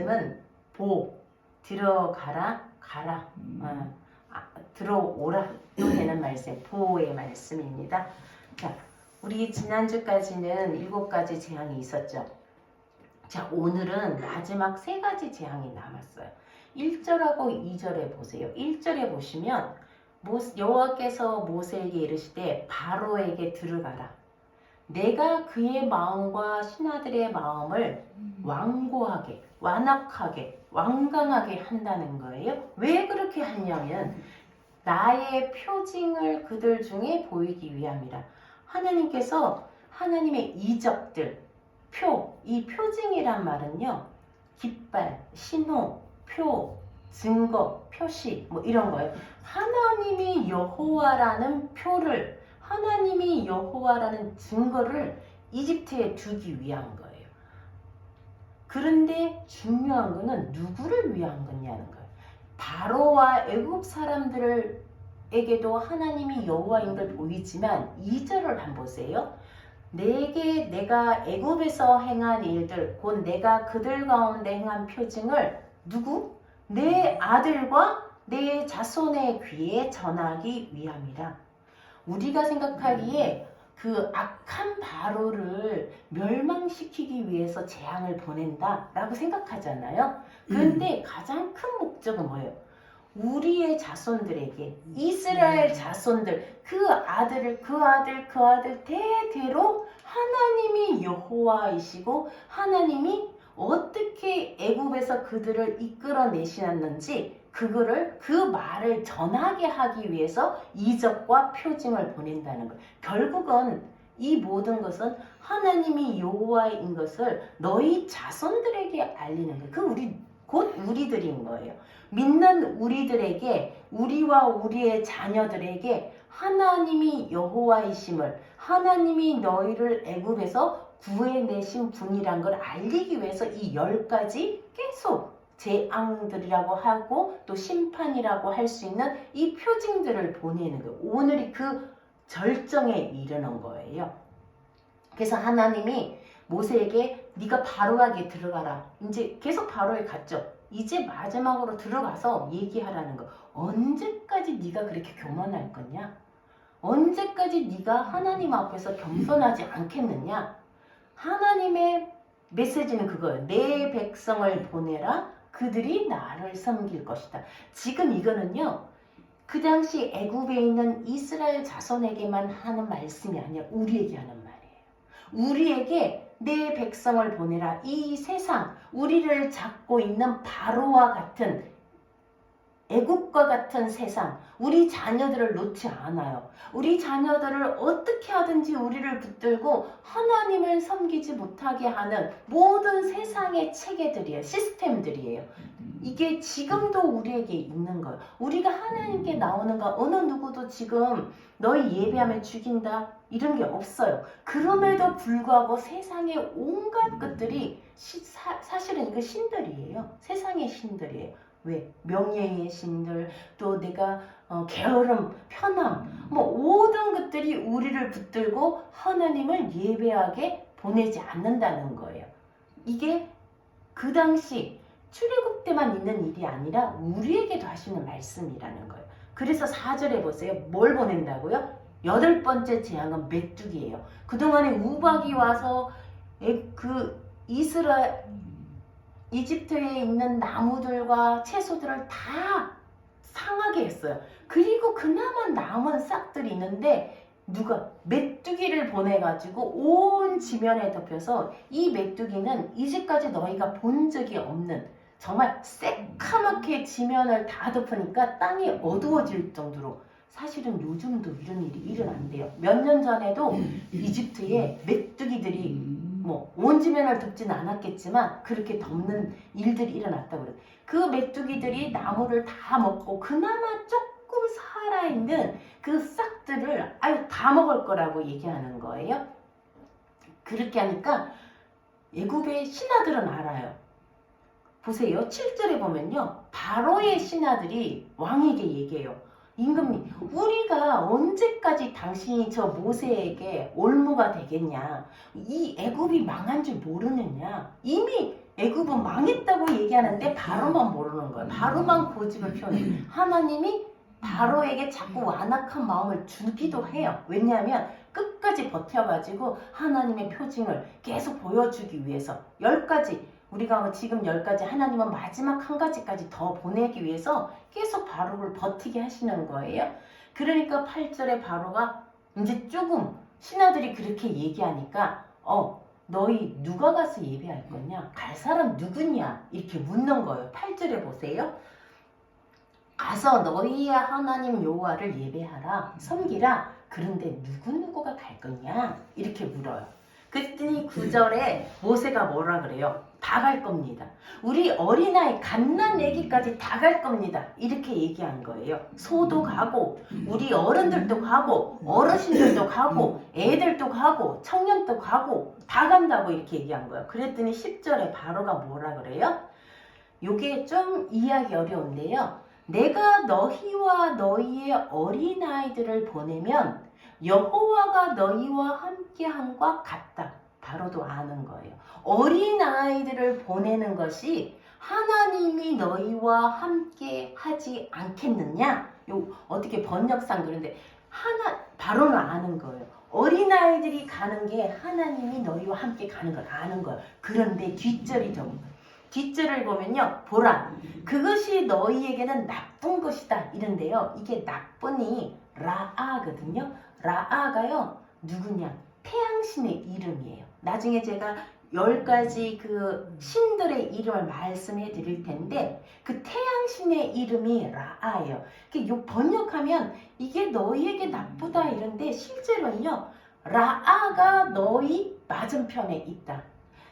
말씀은 들어가라 가라 들어오라 또 되는 말씀, 보의 말씀입니다. 자, 우리 지난주까지는 7가지 재앙이 있었죠. 자, 오늘은 마지막 3가지 재앙이 남았어요. 1절하고 2절에 보세요. 1절에 보시면 여호와께서 모세에게 이르시되 바로에게 들어가라. 내가 그의 마음과 신하들의 마음을 완고하게, 완악하게, 완강하게 한다는 거예요. 왜 그렇게 하냐면 나의 표징을 그들 중에 보이기 위함이라. 하나님께서 하나님의 이적들, 이 표징이란 말은요, 깃발, 신호, 표, 증거, 표시 뭐 이런 거예요. 하나님이 여호와라는 표를, 하나님이 여호와라는 증거를 이집트에 두기 위한 거예요. 그런데 중요한 거는 누구를 위한 거냐는 거예요. 바로와 애굽 사람들에게도 하나님이 여호와인 걸 보이지만 2절을 한번 보세요. 내가 애굽에서 행한 일들, 곧 내가 그들 가운데 행한 표징을 누구? 내 아들과 내 자손의 귀에 전하기 위함이라. 우리가 생각하기에 그 악한 바로를 멸망시키기 위해서 재앙을 보낸다 라고 생각하잖아요. 그런데 가장 큰 목적은 뭐예요? 우리의 자손들에게, 이스라엘 자손들, 그 아들 대대로 하나님이 여호와이시고 하나님이 어떻게 애굽에서 그들을 이끌어내시는지 그 말을 전하게 하기 위해서 이적과 표징을 보낸다는 거예요. 결국은 이 모든 것은 하나님이 여호와인 것을 너희 자손들에게 알리는 거예요. 곧 우리들인 거예요. 믿는 우리들에게, 우리와 우리의 자녀들에게 하나님이 여호와이심을, 하나님이 너희를 애굽에서 구해내신 분이란 걸 알리기 위해서 이 10가지 계속 재앙들이라고 하고 또 심판이라고 할 수 있는 이 표징들을 보내는 거예요. 오늘이 그 절정에 이르는 거예요. 그래서 하나님이 모세에게 네가 바로에게 들어가라. 이제 계속 바로에 갔죠. 이제 마지막으로 들어가서 얘기하라는 거. 언제까지 네가 그렇게 교만할 거냐? 언제까지 네가 하나님 앞에서 겸손하지 않겠느냐? 하나님의 메시지는 그거예요. 내 백성을 보내라. 그들이 나를 섬길 것이다. 지금 이거는요. 그 당시 애굽에 있는 이스라엘 자손에게만 하는 말씀이 아니라 우리에게 하는 말이에요. 우리에게 내 백성을 보내라. 이 세상, 우리를 잡고 있는 바로와 같은 애굽과 같은 세상, 우리 자녀들을 놓지 않아요. 우리 자녀들을 어떻게 하든지 우리를 붙들고 하나님을 섬기지 못하게 하는 모든 세상의 체계들이에요. 시스템들이에요. 이게 지금도 우리에게 있는 거예요. 우리가 하나님께 나오는가 어느 누구도 지금 너희 예배하면 죽인다 이런 게 없어요. 그럼에도 불구하고 세상의 온갖 것들이 사실은 그 신들이에요. 세상의 신들이에요. 왜? 명예의 신들, 또 내가 게으름, 편함, 모든 것들이 우리를 붙들고 하나님을 예배하게 보내지 않는다는 거예요. 이게 그 당시 출애굽 때만 있는 일이 아니라 우리에게도 하시는 말씀이라는 거예요. 그래서 4절에 보세요. 뭘 보낸다고요? 8번째 재앙은 메뚜기예요. 그동안에 우박이 와서 이집트에 있는 나무들과 채소들을 다 상하게 했어요. 그리고 그나마 남은 싹들이 있는데 누가 메뚜기를 보내가지고 온 지면에 덮여서 이 메뚜기는 이제까지 너희가 본 적이 없는 정말 새카맣게 지면을 다 덮으니까 땅이 어두워질 정도로 사실은 요즘도 이런 일이 일어난대요. 몇 년 전에도 이집트에 메뚜기들이 온 지면을 덮지는 않았겠지만 그렇게 덮는 일들이 일어났다고 그래요. 그 메뚜기들이 나무를 다 먹고 그나마 조금 살아있는 그 싹들을 아유 다 먹을 거라고 얘기하는 거예요. 그렇게 하니까 애굽의 신하들은 알아요. 보세요. 7절에 보면요. 바로의 신하들이 왕에게 얘기해요. 임금님, 우리가 언제까지 당신이 저 모세에게 올무가 되겠냐? 이 애굽이 망한 줄 모르느냐? 이미 애굽은 망했다고 얘기하는데 바로만 모르는 거예요. 바로만 고집을 피우는. 하나님이 바로에게 자꾸 완악한 마음을 주기도 해요. 왜냐하면 끝까지 버텨가지고 하나님의 표징을 계속 보여주기 위해서 10가지, 우리가 지금 10가지, 하나님은 마지막 한 가지까지 더 보내기 위해서 계속 바로를 버티게 하시는 거예요. 그러니까 8절에 바로가 이제 조금 신하들이 그렇게 얘기하니까 너희 누가 가서 예배할 거냐? 갈 사람 누구냐? 이렇게 묻는 거예요. 8절에 보세요. 가서 너희의 하나님 여호와를 예배하라, 섬기라. 그런데 누구누구가 갈 거냐? 이렇게 물어요. 그랬더니 9절에 모세가 뭐라 그래요? 다 갈 겁니다. 우리 어린아이 갓난 애기까지 다 갈 겁니다. 이렇게 얘기한 거예요. 소도 가고 우리 어른들도 가고 어르신들도 가고 애들도 가고 청년도 가고 다 간다고 이렇게 얘기한 거예요. 그랬더니 10절에 바로가 뭐라 그래요? 요게 좀 이해하기 어려운데요. 내가 너희와 너희의 어린아이들을 보내면 여호와가 너희와 함께함과 같다. 바로도 아는 거예요. 어린아이들을 보내는 것이 하나님이 너희와 함께 하지 않겠느냐? 요 어떻게 번역상 그런데 바로는 아는 거예요. 어린아이들이 가는 게 하나님이 너희와 함께 가는 걸 아는 거예요. 그런데 뒷절이 뒷절을 보면요, 보라, 그것이 너희에게는 나쁜 것이다 이런데요. 이게 나쁜이 라아거든요. 라아가요, 누구냐? 태양신의 이름이에요. 나중에 제가 10가지 그 신들의 이름을 말씀해 드릴 텐데 그 태양신의 이름이 라아예요. 요 번역하면 이게 너희에게 나쁘다 이런데 실제로는요, 라아가 너희 맞은편에 있다.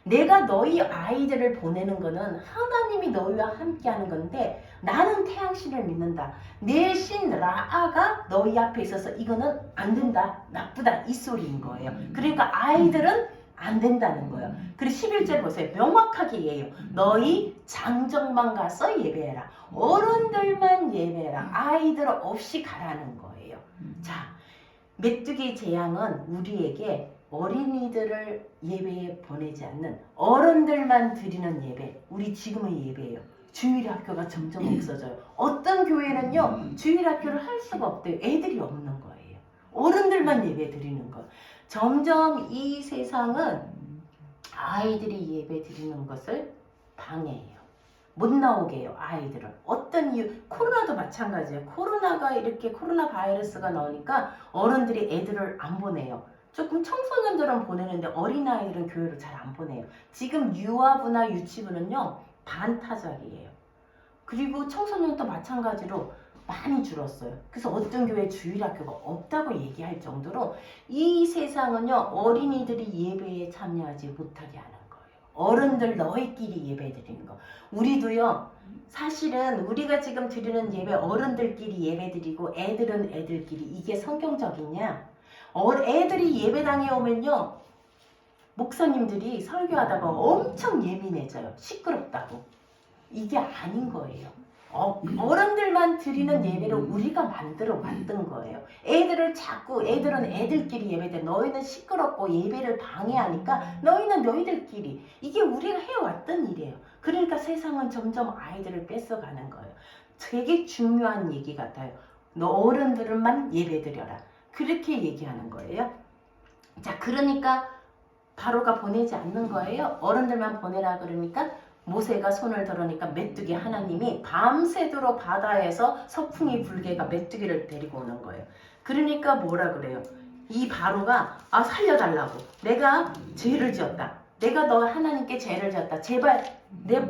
내가 너희 아이들을 보내는 거는 하나님이 너희와 함께 하는 건데 나는 태양신을 믿는다. 내 신 라아가 너희 앞에 있어서 이거는 안 된다. 나쁘다. 이 소리인 거예요. 그러니까 아이들은 안 된다는 거예요. 그리고 11절 보세요. 명확하게 얘기해요. 너희 장정만 가서 예배해라. 어른들만 예배해라. 아이들 없이 가라는 거예요. 자, 메뚜기 재앙은 우리에게 어린이들을 예배에 보내지 않는 어른들만 드리는 예배, 우리 지금의 예배예요. 주일학교가 점점 없어져요. 어떤 교회는요, 주일학교를 할 수가 없대요. 애들이 없는 거예요. 어른들만 예배 드리는 거. 점점 이 세상은 아이들이 예배 드리는 것을 방해해요. 못 나오게 해요, 아이들을. 어떤 이유, 코로나도 마찬가지예요. 코로나 바이러스가 나오니까 어른들이 애들을 안 보내요. 조금 청소년들은 보내는데 어린아이들은 교회를 잘 안 보내요. 지금 유아부나 유치부는요, 반타작이에요. 그리고 청소년도 마찬가지로 많이 줄었어요. 그래서 어떤 교회 주일학교가 없다고 얘기할 정도로 이 세상은요, 어린이들이 예배에 참여하지 못하게 하는 거예요. 어른들 너희끼리 예배 드리는 거. 우리도요, 사실은 우리가 지금 드리는 예배 어른들끼리 예배 드리고 애들은 애들끼리, 이게 성경적이냐? 애들이 예배당에 오면요, 목사님들이 설교하다가 엄청 예민해져요. 시끄럽다고. 이게 아닌 거예요. 어른들만 드리는 예배를 우리가 만들어 만든 거예요. 애들은 애들끼리 예배돼. 너희는 시끄럽고 예배를 방해하니까 너희는 너희들끼리. 이게 우리가 해왔던 일이에요. 그러니까 세상은 점점 아이들을 뺏어가는 거예요. 되게 중요한 얘기 같아요. 너 어른들만 예배 드려라. 그렇게 얘기하는 거예요. 자, 그러니까 바로가 보내지 않는 거예요. 어른들만 보내라 그러니까 모세가 손을 들으니까 메뚜기 하나님이 밤새도록 바다에서 서풍이 불게가 메뚜기를 데리고 오는 거예요. 그러니까 뭐라 그래요? 이 바로가 살려달라고. 내가 죄를 지었다. 내가 너 하나님께 죄를 지었다. 제발 내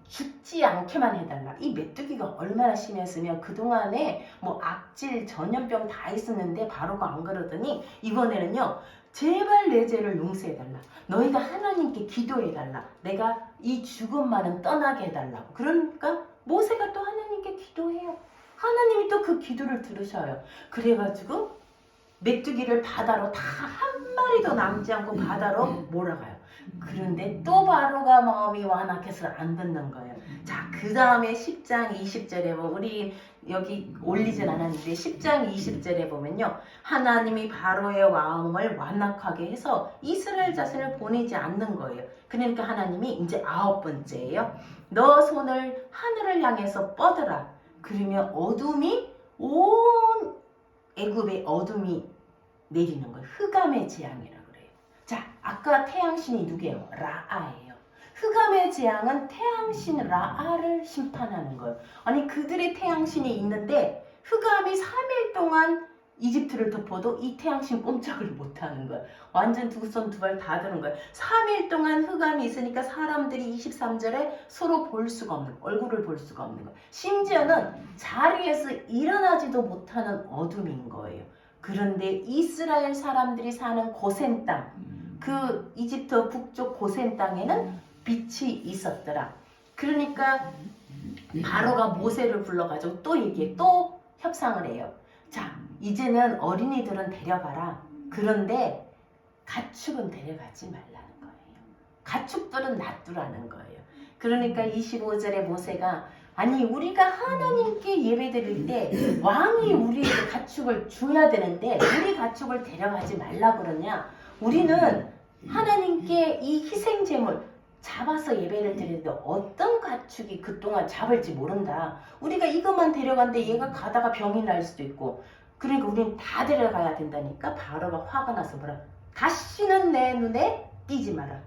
죽지 않게만 해달라. 이 메뚜기가 얼마나 심했으면 그동안에 뭐 악질 전염병 다 있었는데 바로가 안 그러더니 이번에는요, 제발 내 죄를 용서해달라. 너희가 하나님께 기도해달라. 내가 이 죽음만은 떠나게 해달라고. 그러니까 모세가 또 하나님께 기도해요. 하나님이 또 그 기도를 들으셔요. 그래가지고 메뚜기를 바다로 다 한 마리도 남지 않고 바다로 몰아가요. 그런데 또 바로가 마음이 완악해서 안 듣는 거예요. 자, 그 다음에 10장 20절에 보면 우리 여기 올리진 않았는데 10장 20절에 보면요. 하나님이 바로의 마음을 완악하게 해서 이스라엘 자손을 보내지 않는 거예요. 그러니까 하나님이 이제 9번째예요. 너 손을 하늘을 향해서 뻗어라. 그러면 어둠이 온 애굽의 어둠이 내리는 거예요. 흑암의 재앙이라 그래요. 자, 아까 태양신이 누구예요? 라아예요. 흑암의 재앙은 태양신 라아를 심판하는 거예요. 아니 그들의 태양신이 있는데 흑암이 3일 동안 이집트를 덮어도 이 태양신 꼼짝을 못하는 거예요. 완전 두 손 두 발 다 드는 거예요. 3일 동안 흑암이 있으니까 사람들이 23절에 서로 볼 수가 없는 거예요. 얼굴을 볼 수가 없는 거예요. 심지어는 자리에서 일어나지도 못하는 어둠인 거예요. 그런데 이스라엘 사람들이 사는 고센 땅, 그 이집트 북쪽 고센 땅에는 빛이 있었더라. 그러니까 바로가 모세를 불러가지고 또 얘기해, 또 협상을 해요. 자, 이제는 어린이들은 데려가라. 그런데 가축은 데려가지 말라는 거예요. 가축들은 놔두라는 거예요. 그러니까 25절에 모세가 아니 우리가 하나님께 예배드릴 때 왕이 우리에게 가축을 줘야 되는데 우리 가축을 데려가지 말라 그러냐. 우리는 하나님께 이 희생제물 잡아서 예배를 드리는데 어떤 가축이 그동안 잡을지 모른다. 우리가 이것만 데려간데 얘가 가다가 병이 날 수도 있고 그러니까 우리는 다 데려가야 된다니까. 바로가 화가 나서 뭐라 다시는 내 눈에 띄지 마라.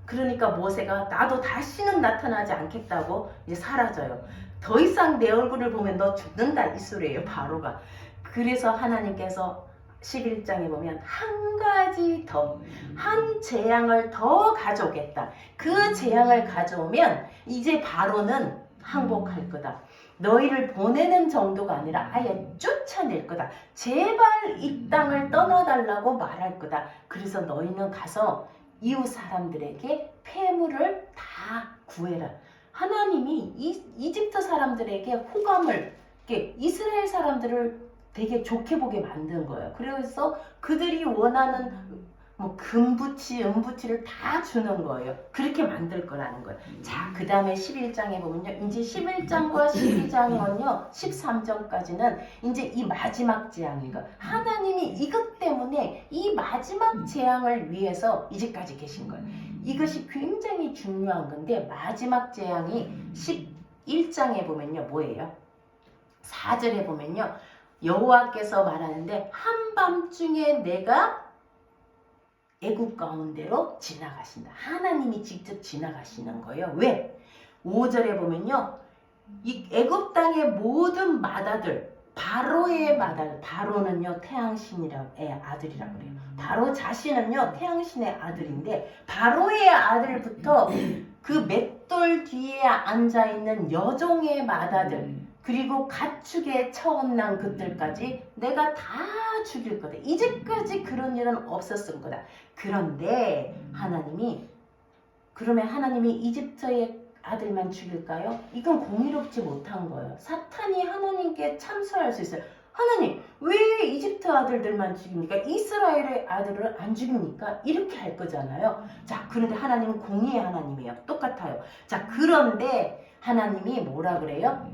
그러니까 모세가 나도 다시는 나타나지 않겠다고 이제 사라져요. 더 이상 내 얼굴을 보면 너 죽는다 이 소리예요. 바로가. 그래서 하나님께서 11장에 보면 한 가지 더, 한 재앙을 더 가져오겠다. 그 재앙을 가져오면 이제 바로는 항복할 거다. 너희를 보내는 정도가 아니라 아예 쫓아낼 거다. 제발 이 땅을 떠나달라고 말할 거다. 그래서 너희는 가서 이웃 사람들에게 폐물을 다 구해라. 하나님이 이집트 사람들에게 호감을, 이스라엘 사람들을 되게 좋게 보게 만든 거예요. 그래서 그들이 원하는 뭐 금부치, 은부치를 다 주는 거예요. 그렇게 만들 거라는 거예요. 자, 그 다음에 11장에 보면요. 이제 11장과 12장은요. 13장까지는 이제 이 마지막 재앙이니까 하나님이 이것 때문에 이 마지막 재앙을 위해서 이제까지 계신 거예요. 이것이 굉장히 중요한 건데 마지막 재앙이 11장에 보면요. 뭐예요? 4절에 보면요. 여호와께서 말하는데 한밤중에 내가 애굽 가운데로 지나가신다. 하나님이 직접 지나가시는 거예요. 왜? 5절에 보면요. 이 애굽 땅의 모든 마다들, 바로의 마다들, 바로는요 태양신의 아들이라고 그래요. 바로 자신은요 태양신의 아들인데 바로의 아들부터 그 맷돌 뒤에 앉아있는 여종의 마다들 그리고 가축에 처음난 그들까지 내가 다 죽일 거다. 이제까지 그런 일은 없었을 거다. 그런데 하나님이 그러면 하나님이 이집트의 아들만 죽일까요? 이건 공의롭지 못한 거예요. 사탄이 하나님께 참소할 수 있어요. 하나님 왜 이집트 아들들만 죽입니까? 이스라엘의 아들을 안 죽입니까? 이렇게 할 거잖아요. 자, 그런데 하나님은 공의의 하나님이에요. 똑같아요. 자, 그런데 하나님이 뭐라 그래요?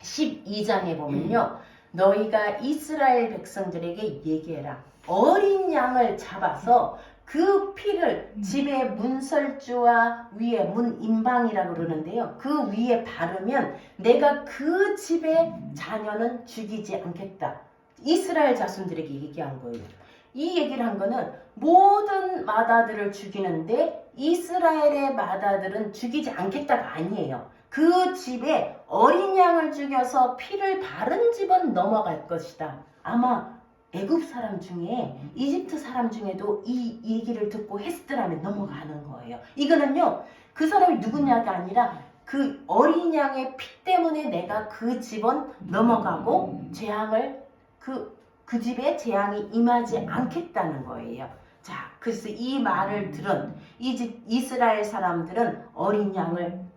12장에 보면요. 너희가 이스라엘 백성들에게 얘기해라. 어린 양을 잡아서 그 피를 집의 문설주와 위에 문인방이라고 그러는데요. 그 위에 바르면 내가 그 집의 자녀는 죽이지 않겠다. 이스라엘 자손들에게 얘기한 거예요. 이 얘기를 한 거는 모든 마다들을 죽이는데 이스라엘의 마다들은 죽이지 않겠다가 아니에요. 그 집에 어린 양을 죽여서 피를 바른 집은 넘어갈 것이다. 아마 애굽 사람 중에 이집트 사람 중에도 이 얘기를 듣고 헤스더라면 넘어가는 거예요. 이거는요. 그 사람이 누구냐가 아니라 그 어린 양의 피 때문에 내가 그 집은 넘어가고 재앙을 그 집에 재앙이 임하지 않겠다는 거예요. 자, 그래서 이 말을 들은 이스라엘 사람들은 어린 양을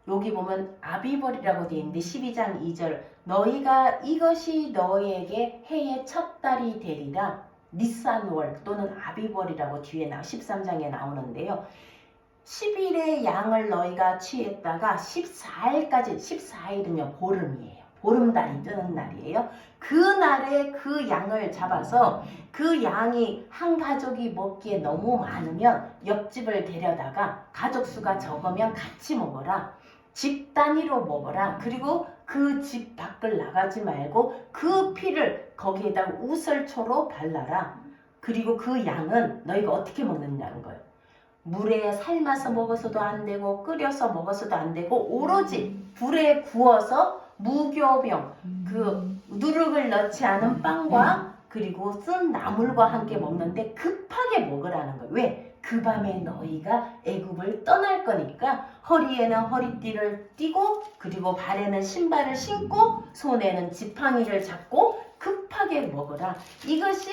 여기 보면 아비벌이라고 되어 있는데 12장 2절 너희가 이것이 너희에게 해의 첫 달이 되리라. 니산월 또는 아비벌이라고 뒤에 13장에 나오는데요. 10일의 양을 너희가 취했다가 14일까지, 14일은요 보름이에요. 보름달이 뜨는 날이에요. 그 날에 그 양을 잡아서 그 양이 한 가족이 먹기에 너무 많으면 옆집을 데려다가 가족 수가 적으면 같이 먹어라. 집 단위로 먹어라. 그리고 그 집 밖을 나가지 말고 그 피를 거기에다 우설초로 발라라. 그리고 그 양은 너희가 어떻게 먹느냐는 거예요. 물에 삶아서 먹어서도 안 되고 끓여서 먹어서도 안 되고 오로지 불에 구워서 무교병 그 누룩을 넣지 않은 빵과 그리고 쓴 나물과 함께 먹는데 급하게 먹으라는 거예요. 왜? 그 밤에 너희가 애굽을 떠날 거니까 허리에는 허리띠를 띠고 그리고 발에는 신발을 신고 손에는 지팡이를 잡고 급하게 먹으라. 이것이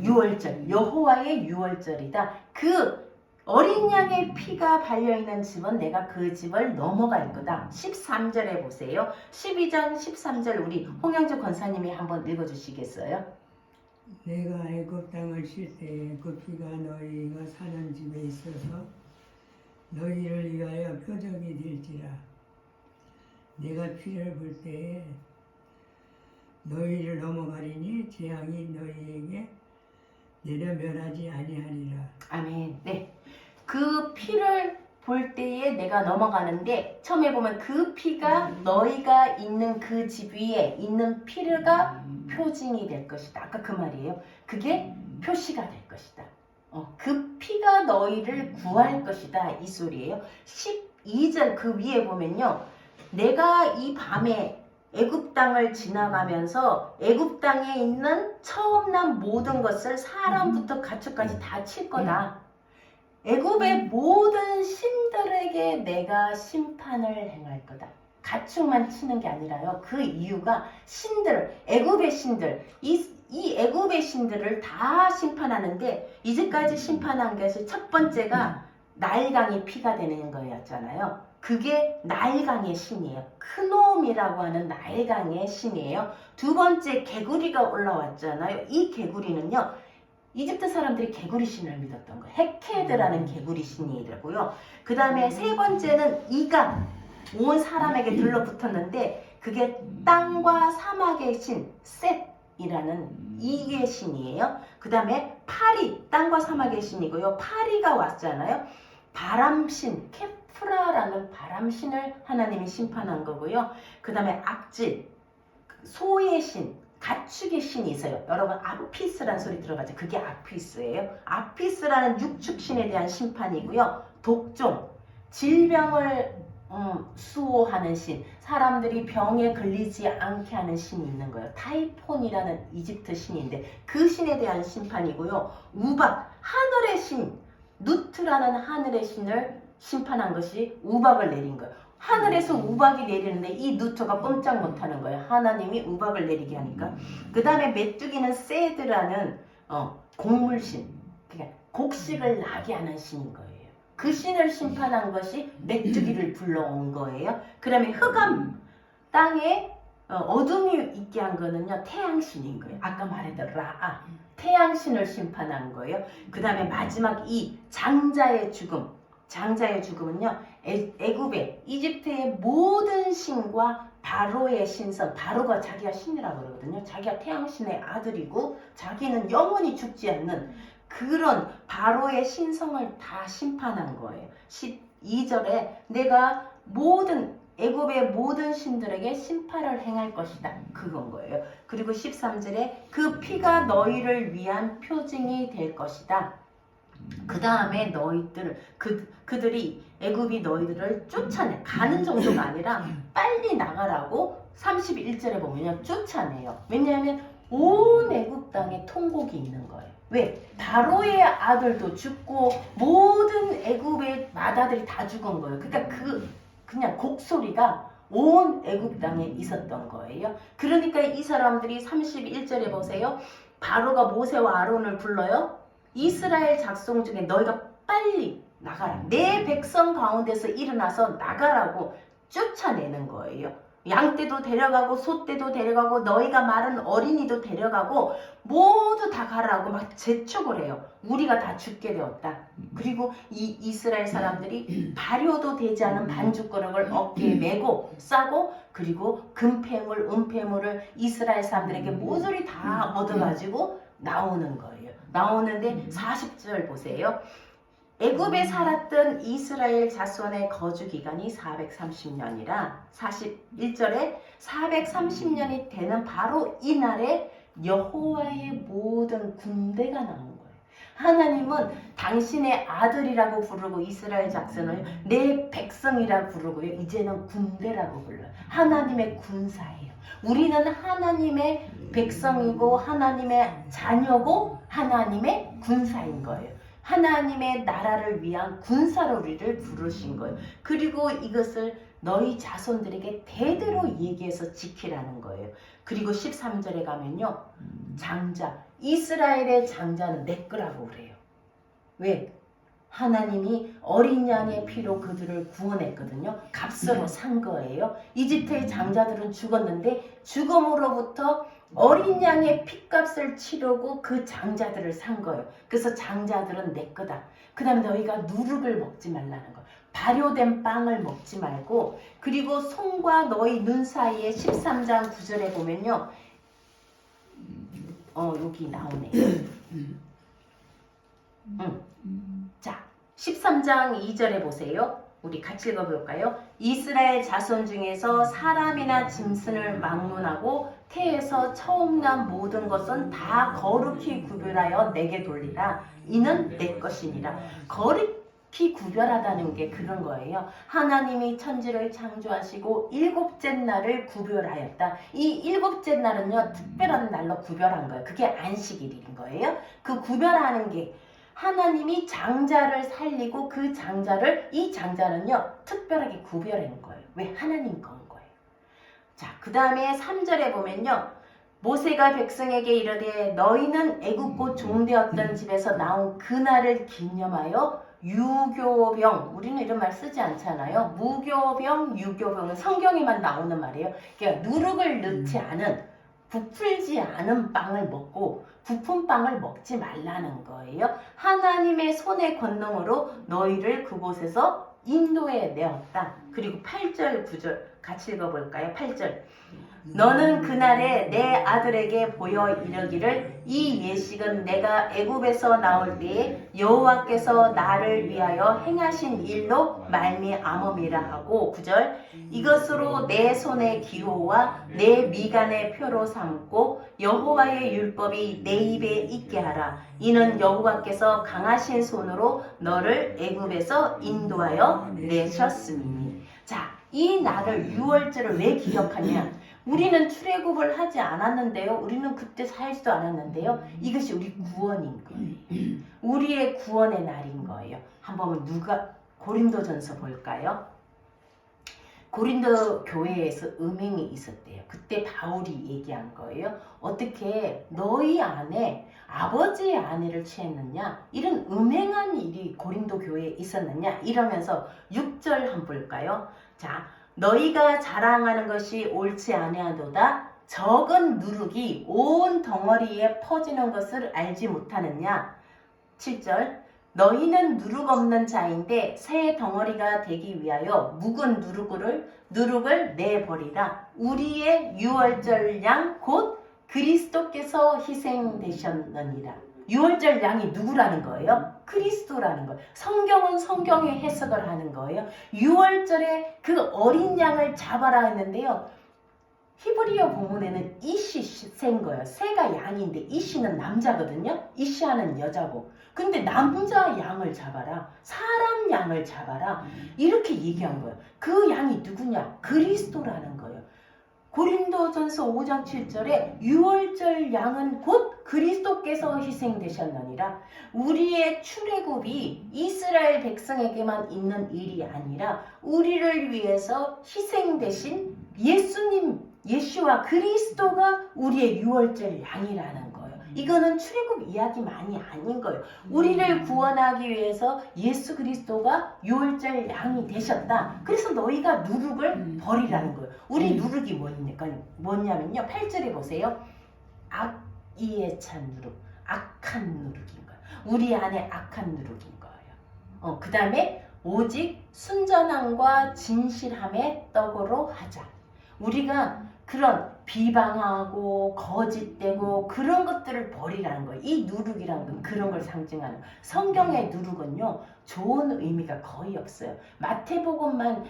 유월절, 여호와의 유월절이다. 그 어린 양의 피가 발려있는 집은 내가 그 집을 넘어갈 거다. 13절에 보세요. 12장 13절 우리 홍영주 권사님이 한번 읽어주시겠어요? 내가 애굽 땅을 칠 때에 그 피가 너희가 사는 집에 있어서 너희를 위하여 표적이 될지라. 내가 피를 볼 때에 너희를 넘어가리니 재앙이 너희에게 내려 멸하지 아니하리라. 아멘. 네. 그 피를 볼 때에 내가 넘어가는데 처음에 보면 그 피가 너희가 있는 그 집 위에 있는 피가 표징이 될 것이다. 아까 그 말이에요. 그게 표시가 될 것이다. 그 피가 너희를 구할 것이다. 이 소리예요. 12절 그 위에 보면요. 내가 이 밤에 애굽 땅을 지나가면서 애굽 땅에 있는 처음 난 모든 것을 사람부터 가축까지 다 칠 거다. 애굽의 모든 신들에게 내가 심판을 행할 거다. 가축만 치는 게 아니라요. 그 이유가 신들, 애굽의 신들, 이 애굽의 신들을 다 심판하는데 이제까지 심판한 것이 첫 번째가 나일강이 피가 되는 거였잖아요. 그게 나일강의 신이에요. 크놈이라고 하는 나일강의 신이에요. 두 번째 개구리가 올라왔잖아요. 이 개구리는요. 이집트 사람들이 개구리 신을 믿었던 거예요. 헤케드라는 개구리 신이더라고요. 그 다음에 세 번째는 이가 온 사람에게 들러붙었는데 그게 땅과 사막의 신 셋이라는 이게 신이에요. 그 다음에 파리, 땅과 사막의 신이고요. 파리가 왔잖아요. 바람신, 케프라라는 바람신을 하나님이 심판한 거고요. 그 다음에 악질, 소의 신, 가축의 신이 있어요. 여러분 아피스라는 소리 들어봤죠? 그게 아피스예요. 아피스라는 육축신에 대한 심판이고요. 독종, 질병을 수호하는 신, 사람들이 병에 걸리지 않게 하는 신이 있는 거예요. 타이폰이라는 이집트 신인데 그 신에 대한 심판이고요. 우박, 하늘의 신, 누트라는 하늘의 신을 심판한 것이 우박을 내린 거예요. 하늘에서 우박이 내리는데 이 누트가 꼼짝 못하는 거예요. 하나님이 우박을 내리게 하니까. 그 다음에 메뚜기는 세드라는 곡물신, 그러니까 곡식을 나게 하는 신인 거예요. 그 신을 심판한 것이 메뚜기를 불러온 거예요. 그 다음에 흑암, 땅에 어둠이 있게 한 거는요. 태양신인 거예요. 아까 말했던 라아, 태양신을 심판한 거예요. 그 다음에 마지막 이 장자의 죽음, 장자의 죽음은요. 애굽의 이집트의 모든 신과 바로의 신성, 바로가 자기가 신이라고 그러거든요. 자기가 태양신의 아들이고 자기는 영원히 죽지 않는 그런 바로의 신성을 다 심판한 거예요. 12절에 내가 애굽의 모든 신들에게 심판을 행할 것이다. 그건 거예요. 그리고 13절에 그 피가 너희를 위한 표징이 될 것이다. 그 다음에 그들이 애굽이 너희들을 쫓아내 가는 정도가 아니라 빨리 나가라고 31절에 보면 쫓아내요. 왜냐하면 온 애굽 땅에 통곡이 있는 거예요. 왜? 바로의 아들도 죽고 모든 애굽의 맏아들이 다 죽은 거예요. 그러니까 그냥 곡소리가 온 애굽 땅에 있었던 거예요. 그러니까 이 사람들이 31절에 보세요. 바로가 모세와 아론을 불러요. 이스라엘 작성 중에 너희가 빨리 나가라. 내 백성 가운데서 일어나서 나가라고 쫓아내는 거예요. 양떼도 데려가고 소떼도 데려가고 너희가 마른 어린이도 데려가고 모두 다 가라고 막 재촉을 해요. 우리가 다 죽게 되었다. 그리고 이 이스라엘 사람들이 발효도 되지 않은 반죽거름을 어깨에 메고 싸고 그리고 금폐물, 은폐물을 이스라엘 사람들에게 모조리 다 얻어가지고 나오는 거예요. 나오는데 40절 보세요. 애굽에 살았던 이스라엘 자손의 거주 기간이 430년이라 41절에 430년이 되는 바로 이날에 여호와의 모든 군대가 나온 거예요. 하나님은 당신의 아들이라고 부르고 이스라엘 자손을 내 백성이라고 부르고요. 이제는 군대라고 불러요. 하나님의 군사예요. 우리는 하나님의 백성이고 하나님의 자녀고 하나님의 군사인 거예요. 하나님의 나라를 위한 군사로 우리를 부르신 거예요. 그리고 이것을 너희 자손들에게 대대로 얘기해서 지키라는 거예요. 그리고 13절에 가면요. 장자, 이스라엘의 장자는 내 거라고 그래요. 왜? 하나님이 어린 양의 피로 그들을 구원했거든요. 값으로 산 거예요. 이집트의 장자들은 죽었는데 죽음으로부터 어린 양의 피값을 치르고 그 장자들을 산 거예요. 그래서 장자들은 내 거다. 그 다음에 너희가 누룩을 먹지 말라는 거. 발효된 빵을 먹지 말고 그리고 손과 너희 눈 사이에 13장 9절에 보면요. 여기 나오네요. 자, 13장 2절에 보세요. 우리 같이 읽어볼까요? 이스라엘 자손 중에서 사람이나 짐승을 막론하고 태에서 처음 난 모든 것은 다 거룩히 구별하여 내게 돌리라. 이는 내 것이니라. 거룩히 구별하다는 게 그런 거예요. 하나님이 천지를 창조하시고 일곱째 날을 구별하였다. 이 일곱째 날은요, 특별한 날로 구별한 거예요. 그게 안식일인 거예요. 그 구별하는 게 하나님이 장자를 살리고 그 장자를 이 장자는요 특별하게 구별한 거예요. 왜? 하나님 건 거예요. 자, 그 다음에 3절에 보면요. 모세가 백성에게 이르되 너희는 애굽고 종되었던 집에서 나온 그날을 기념하여 유교병, 우리는 이런 말 쓰지 않잖아요. 무교병, 유교병은 성경에만 나오는 말이에요. 그러니까 누룩을 넣지 않은 부풀지 않은 빵을 먹고 부푼 빵을 먹지 말라는 거예요. 하나님의 손의 권능으로 너희를 그곳에서 인도해 내었다. 그리고 8절 9절 같이 읽어볼까요? 8절 너는 그날에 내 아들에게 보여 이르기를 이 예식은 내가 애굽에서 나올 때에 여호와께서 나를 위하여 행하신 일로 말미암음이라 하고 9절 이것으로 내 손의 기호와 내 미간의 표로 삼고 여호와의 율법이 내 입에 있게 하라. 이는 여호와께서 강하신 손으로 너를 애굽에서 인도하여 내셨음이니. 자, 이 날을 6월절을 왜 기억하냐? 우리는 출애굽을 하지 않았는데요. 우리는 그때 살지도 않았는데요. 이것이 우리 구원인 거예요. 우리의 구원의 날인 거예요. 한번 누가 고린도전서 볼까요? 고린도 교회에서 음행이 있었대요. 그때 바울이 얘기한 거예요. 어떻게 너희 안에 아버지의 아내를 취했느냐? 이런 음행한 일이 고린도 교회에 있었느냐? 이러면서 6절 한번 볼까요? 자, 너희가 자랑하는 것이 옳지 아니하도다. 적은 누룩이 온 덩어리에 퍼지는 것을 알지 못하느냐? 7절 너희는 누룩 없는 자인데 새 덩어리가 되기 위하여 묵은 누룩을 내버리라. 우리의 유월절 양 곧 그리스도께서 희생되셨느니라. 유월절 양이 누구라는 거예요? 그리스도라는 거예요. 성경은 성경의 해석을 하는 거예요. 유월절에 그 어린 양을 잡아라 했는데요. 히브리어 본문에는 이시 새인 거예요. 새가 양인데 이시는 남자거든요. 이시하는 여자고. 근데 남자 양을 잡아라. 사람 양을 잡아라. 이렇게 얘기한 거예요. 그 양이 누구냐? 그리스도라는 거예요. 고린도전서 5장 7절에 유월절 양은 곧 그리스도께서 희생되셨느니라. 우리의 출애굽이 이스라엘 백성에게만 있는 일이 아니라 우리를 위해서 희생되신 예수님, 예수와 그리스도가 우리의 유월절 양이라는 거예요. 이거는 출애굽 이야기만이 아닌 거예요. 우리를 구원하기 위해서 예수 그리스도가 유월절 양이 되셨다. 그래서 너희가 누룩을 버리라는 거예요. 우리 누룩이 뭐냐면요. 8절에 보세요. 악의에 찬 누룩, 악한 누룩인 거예요. 우리 안에 악한 누룩인 거예요. 그 다음에 오직 순전함과 진실함의 떡으로 하자. 우리가 그런 비방하고 거짓되고 그런 것들을 버리라는 거예요. 이 누룩이라는 건 그런 걸 상징하는. 성경의 누룩은요, 좋은 의미가 거의 없어요. 마태복음만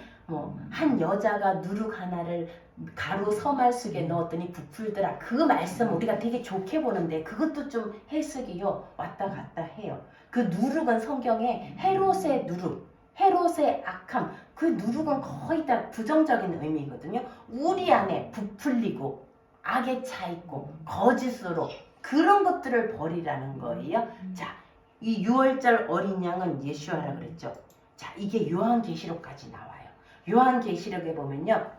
한 여자가 누룩 하나를 가루 서말 속에 넣었더니 부풀더라. 그 말씀 우리가 되게 좋게 보는데 그것도 좀 해석이요 왔다 갔다 해요. 그 누룩은 성경에 헤롯의 누룩, 헤롯의 악함, 그 누룩은 거의 다 부정적인 의미거든요. 우리 안에 부풀리고 악에 차 있고 거짓으로 그런 것들을 버리라는 거예요. 자, 이 유월절 어린 양은 예수아라 그랬죠. 자, 이게 요한계시록까지 나와요. 요한계시록에 보면요.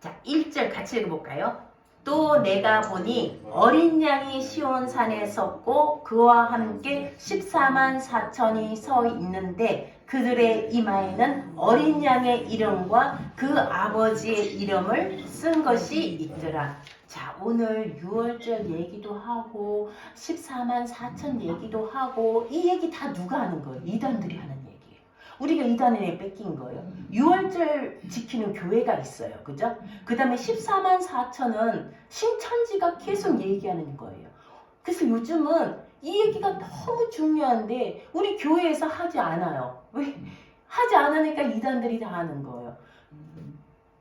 자, 1절 같이 읽어볼까요? 또 내가 보니 어린 양이 시온산에 섰고 그와 함께 14만 4천이 서 있는데 그들의 이마에는 어린 양의 이름과 그 아버지의 이름을 쓴 것이 있더라. 자, 오늘 6월절 얘기도 하고 14만 4천 얘기도 하고 이 얘기 다 누가 하는 거예요? 이단들이 하는 얘기예요. 우리가 이단에 뺏긴 거예요. 6월절 지키는 교회가 있어요. 그죠? 그 다음에 14만 4천은 신천지가 계속 얘기하는 거예요. 그래서 요즘은 이 얘기가 너무 중요한데 우리 교회에서 하지 않아요. 왜? 하지 않으니까 이단들이 다 하는 거예요.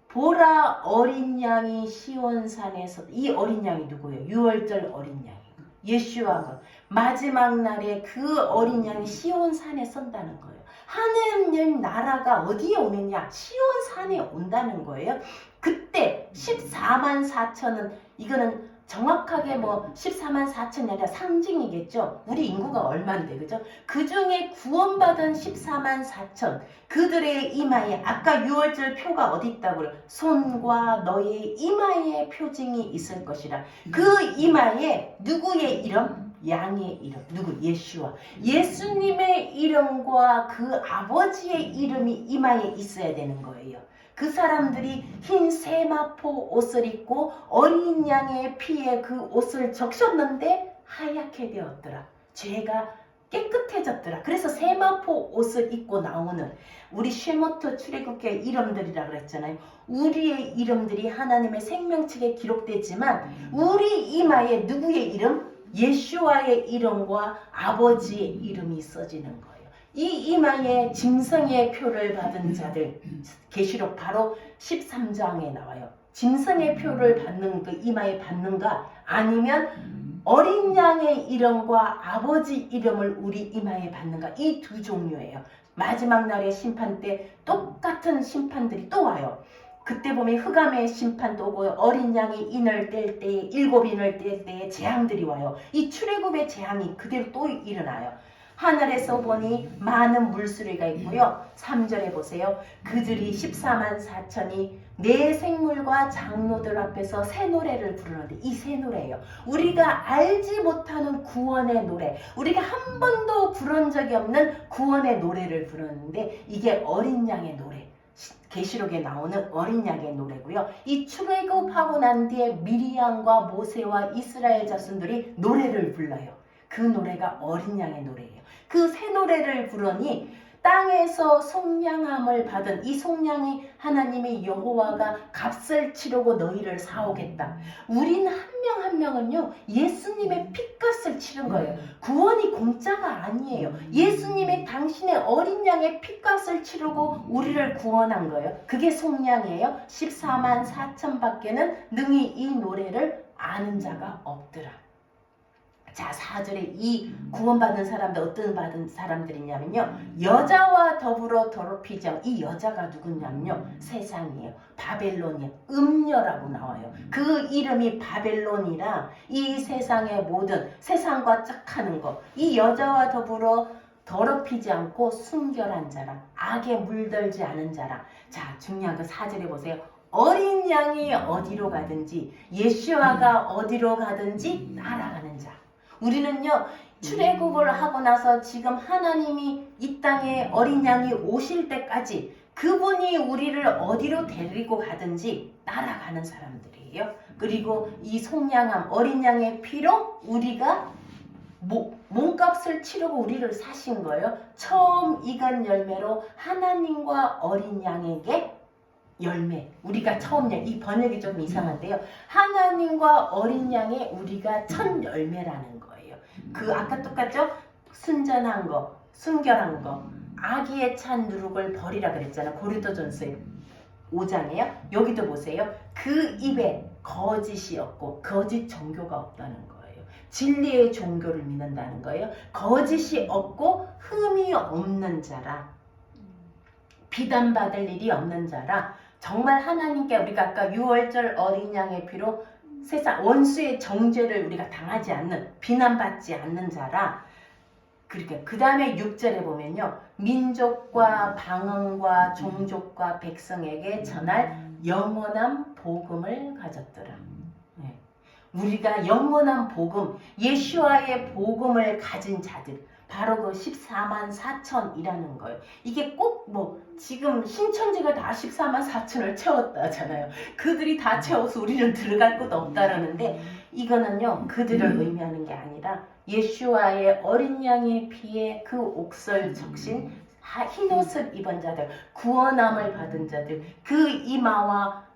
보라 어린 양이 시온산에서, 이 어린 양이 누구예요? 6월절 어린 양이 예수아가 마지막 날에 그 어린 양이 시온산에 선다는 거예요. 하느님 나라가 어디에 오느냐? 시온산에 온다는 거예요. 그때 14만 4천은 이거는 정확하게 14만 4천이 아니라 상징이겠죠. 우리 인구가 얼마인데, 그죠? 그 중에 구원받은 14만 4천, 그들의 이마에, 아까 6월절 표가 어디 있다고 그래요? 손과 너의 이마에 표징이 있을 것이라. 그 이마에 누구의 이름? 양의 이름. 누구? 예수와. 예수님의 이름과 그 아버지의 이름이 이마에 있어야 되는 거예요. 그 사람들이 흰 세마포 옷을 입고 어린 양의 피에 그 옷을 적셨는데 하얗게 되었더라. 죄가 깨끗해졌더라. 그래서 세마포 옷을 입고 나오는 우리 쉐모토 출애굽계 이름들이라 그랬잖아요. 우리의 이름들이 하나님의 생명책에 기록되지만 우리 이마에 누구의 이름? 예수와의 이름과 아버지의 이름이 써지는 거예요. 이 이마에 짐승의 표를 받은 자들, 계시록 바로 13장에 나와요. 짐승의 표를 받는 그 이마에 받는가 아니면 어린 양의 이름과 아버지 이름을 우리 이마에 받는가, 이 두 종류예요. 마지막 날의 심판 때 똑같은 심판들이 또 와요. 그때 보면 흑암의 심판도 오고 어린 양이 인을 뗄 때에 7인을 뗄 때에 재앙들이 와요. 이 출애굽의 재앙이 그대로 또 일어나요. 하늘에서 보니 많은 물소리가 있고요. 3절에 보세요. 그들이 14만 4천이 내 생물과 장로들 앞에서 새 노래를 부르는데 이 새 노래예요. 우리가 알지 못하는 구원의 노래, 우리가 한 번도 부른 적이 없는 구원의 노래를 부르는데 이게 어린 양의 노래, 계시록에 나오는 어린 양의 노래고요. 이 출애굽하고 난 뒤에 미리암과 모세와 이스라엘 자손들이 노래를 불러요. 그 노래가 어린 양의 노래예요. 그 새 노래를 부르니 땅에서 속량함을 받은 이 속량이 하나님의 여호와가 값을 치르고 너희를 사오겠다. 우린 한 명 한 명은요 예수님의 핏값을 치른 거예요. 구원이 공짜가 아니에요. 예수님의 당신의 어린 양의 핏값을 치르고 우리를 구원한 거예요. 그게 속량이에요. 14만 4천 밖에는 능히 이 노래를 아는 자가 없더라. 자, 4절에 이 구원받은 사람들 어떤 받은 사람들이냐면요, 여자와 더불어 더럽히지, 이 여자가 누구냐면요 세상이에요. 바벨론이에요. 음녀라고 나와요. 그 이름이 바벨론이라 이 세상의 모든 세상과 짝하는 것, 이 여자와 더불어 더럽히지 않고 순결한 자라, 악에 물들지 않은 자라. 자, 중요한 거 4절에 보세요. 어린 양이 어디로 가든지 예수아가 어디로 가든지 따라가는 자. 우리는요 출애굽을 하고 나서 지금 하나님이 이 땅에 어린 양이 오실 때까지 그분이 우리를 어디로 데리고 가든지 따라가는 사람들이에요. 그리고 이 속량함 어린 양의 피로 우리가 몸값을 치르고 우리를 사신 거예요. 처음 익은 열매로 하나님과 어린 양에게 열매. 우리가 처음 이 번역이 좀 이상한데요. 하나님과 어린 양의 우리가 첫 열매라는 거예요. 그 아까 똑같죠? 순전한 거, 순결한 거, 아기의 찬 누룩을 버리라 그랬잖아. 고린도전서 5장이에요. 여기도 보세요. 그 입에 거짓이 없고 거짓 종교가 없다는 거예요. 진리의 종교를 믿는다는 거예요. 거짓이 없고 흠이 없는 자라. 비난받을 일이 없는 자라. 정말 하나님께 우리가 아까 유월절 어린 양의 피로 세상 원수의 정죄를 우리가 당하지 않는 비난받지 않는 자라. 그러니까 그 다음에 6절에 보면요. 민족과 방언과 종족과 백성에게 전할 영원한 복음을 가졌더라. 네. 우리가 영원한 복음, 예수와의 복음을 가진 자들, 바로 그 14만 4천이라는 거예요. 이게 꼭 지금 신천지가 다 14만 4천을 채웠다잖아요. 그들이 다 채워서 우리는 들어갈 곳 없다라는데 이거는요 그들을 의미하는 게 아니라 예수와의 어린 양의 피에 그 옥설 적신 흰옷을 입은 자들, 구원함을 받은 자들, 그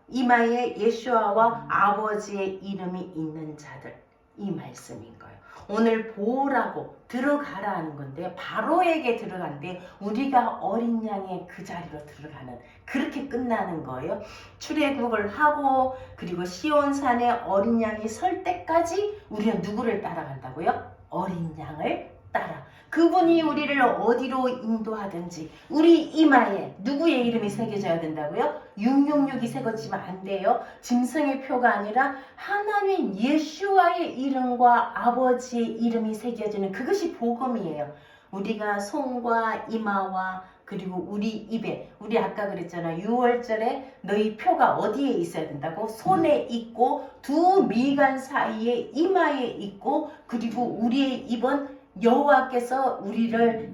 이마에 예수와 아버지의 이름이 있는 자들, 이 말씀인 거예요. 오늘 보라고 들어가라 하는 건데 바로에게 들어간데 우리가 어린 양의 그 자리로 들어가는 그렇게 끝나는 거예요. 출애굽을 하고 그리고 시온산에 어린 양이 설 때까지 우리는 누구를 따라간다고요? 어린 양을 따라. 그분이 우리를 어디로 인도하든지 우리 이마에 누구의 이름이 새겨져야 된다고요? 666이 새겨지면 안 돼요. 짐승의 표가 아니라 하나님 예수와의 이름과 아버지의 이름이 새겨지는 그것이 복음이에요. 우리가 손과 이마와 그리고 우리 입에, 우리 아까 그랬잖아. 6월절에 너희 표가 어디에 있어야 된다고? 손에 있고 두 미간 사이에 이마에 있고 그리고 우리의 입은 여호와께서 우리를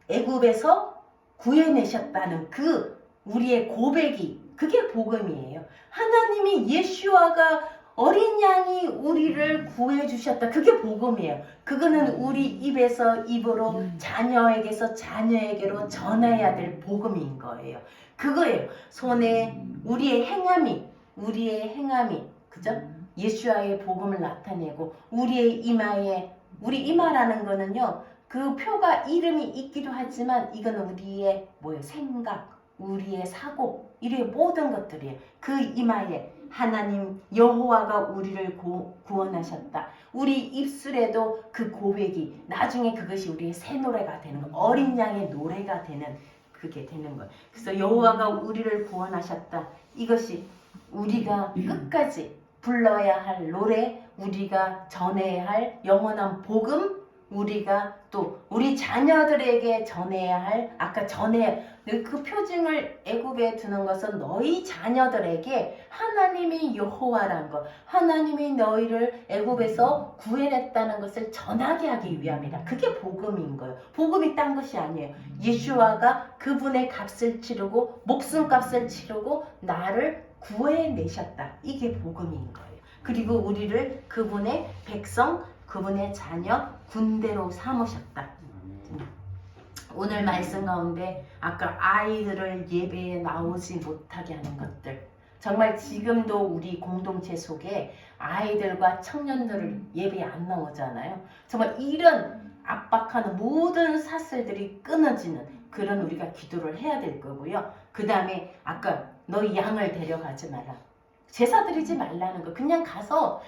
애굽에서 구해내셨다는 그 우리의 고백이 그게 복음이에요. 하나님이 예수와가 어린 양이 우리를 구해주셨다. 그게 복음이에요. 그거는 우리 입에서 입으로 자녀에게서 자녀에게로 전해야 될 복음인 거예요. 그거예요. 손에 우리의 행함이 그죠? 예수와의 복음을 나타내고 우리의 이마에 우리 이마라는 거는요. 그 표가 이름이 있기도 하지만 이거는 우리의 생각, 우리의 사고, 이의 모든 것들이에요. 그 이마에 하나님 여호와가 우리를 구원하셨다. 우리 입술에도 그 고백이 나중에 그것이 우리의 새 노래가 되는 거, 어린 양의 노래가 되는 그게 되는 거예요. 그래서 여호와가 우리를 구원하셨다. 이것이 우리가 끝까지 불러야 할 노래, 우리가 전해야 할 영원한 복음, 우리가 또 우리 자녀들에게 전해야 할 그 표징을 애굽에 두는 것은 너희 자녀들에게 하나님이 여호와란 것, 하나님이 너희를 애굽에서 구해냈다는 것을 전하게 하기 위함이라. 그게 복음인 거예요. 복음이 딴 것이 아니에요. 예수와가 그분의 값을 치르고 목숨값을 치르고 나를 구해내셨다. 이게 복음인 거예요. 그리고 우리를 그분의 백성, 그분의 자녀, 군대로 삼으셨다. 오늘 말씀 가운데 아까 아이들을 예배에 나오지 못하게 하는 것들, 정말 지금도 우리 공동체 속에 아이들과 청년들을 예배에 안 나오잖아요. 정말 이런 압박하는 모든 사슬들이 끊어지는 그런 우리가 기도를 해야 될 거고요. 그 다음에 아까 너희 양을 데려가지 마라. 제사 드리지 말라는 거. 그냥 가서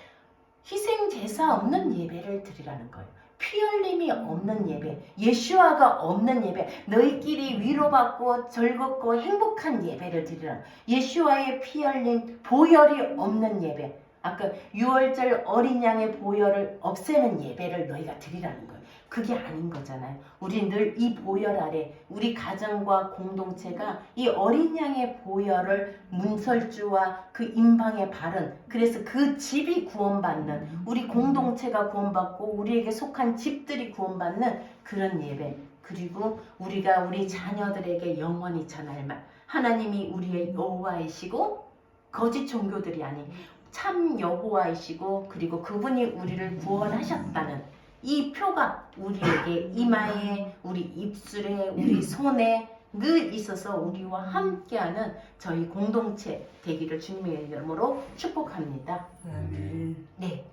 희생 제사 없는 예배를 드리라는 거예요. 피 흘림이 없는 예배, 예수와가 없는 예배, 너희끼리 위로받고 즐겁고 행복한 예배를 드리라는 거예요. 예수와의 피 흘림, 보혈이 없는 예배, 아까 6월절 어린 양의 보혈을 없애는 예배를 너희가 드리라는 거예요. 그게 아닌 거잖아요. 우리 늘 이 보혈 아래 우리 가정과 공동체가 이 어린 양의 보혈을 문설주와 그 임방의 발은, 그래서 그 집이 구원받는, 우리 공동체가 구원받고 우리에게 속한 집들이 구원받는 그런 예배, 그리고 우리가 우리 자녀들에게 영원히 전할 말, 하나님이 우리의 여호와이시고 거짓 종교들이 아닌 참 여호와이시고, 그리고 그분이 우리를 구원하셨다는 이 표가 우리에게 이마에, 우리 입술에, 우리 손에 늘 있어서 우리와 함께하는 저희 공동체 되기를 주님의 이름으로 축복합니다. 아멘. 네.